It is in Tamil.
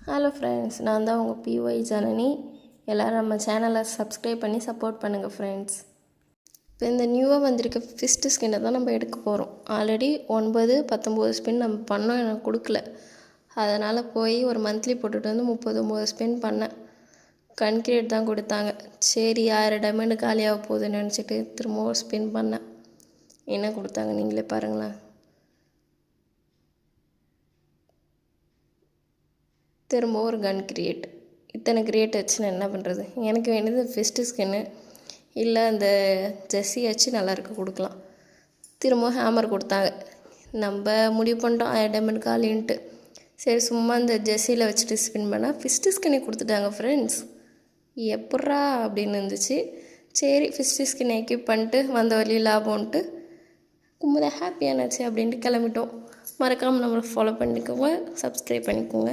ஹலோ ஃப்ரெண்ட்ஸ், நான் தான் உங்கள் பிஒய் ஜனனி. எல்லோரும் நம்ம சேனலை சப்ஸ்கிரைப் பண்ணி சப்போர்ட் பண்ணுங்கள் ஃப்ரெண்ட்ஸ். இப்போ இந்த நியூவாக வந்திருக்க ஃபிஸ்ட்டு ஸ்கின்னை தான் நம்ம எடுக்க போகிறோம். ஆல்ரெடி 9, 19 ஸ்பின் நம்ம பண்ணோம், எனக்கு கொடுக்கல. அதனால் போய் ஒரு மந்த்லி போட்டுட்டு வந்து 39 ஸ்பின் பண்ணேன். கன்கிரேட் தான் கொடுத்தாங்க. சரி 1000 டைமண்ட் காலியாக போகுதுன்னு நினச்சிட்டு திரும்பவும் ஸ்பின் பண்ணேன். என்ன கொடுத்தாங்க நீங்களே பாருங்களேன். திரும்ப ஒரு கன் கிரியேட். இத்தனை கிரியேட் வச்சு நான் என்ன பண்ணுறது? எனக்கு வேண்டியது ஃபிஸ்ட்டு ஸ்கின்னு, இல்லை அந்த ஜெஸ்ஸி வச்சு நல்லாயிருக்கு கொடுக்கலாம். திரும்ப ஹேமர் கொடுத்தாங்க. நம்ம முடிவு பண்ணிட்டோம் 1000 டைமண்ட் காலின்ட்டு. சரி சும்மா இந்த ஜெஸ்ஸியில் வச்சுட்டு ஸ்பின் பண்ணால் ஃபிஸ்ட்டு ஸ்கின்னே கொடுத்துட்டாங்க ஃப்ரெண்ட்ஸ். எப்பட்றா அப்படின்னு இருந்துச்சு. சரி ஃபிஸ்ட்டு ஸ்கின் எக்யூப் பண்ணிட்டு வந்த வழி லாபம்ன்ட்டு கும்பல ஹாப்பியானாச்சு அப்படின்ட்டு கிளம்பிட்டோம். மறக்காமல் நம்மளை ஃபாலோ பண்ணிக்கோங்க, சப்ஸ்கிரைப் பண்ணிக்கோங்க.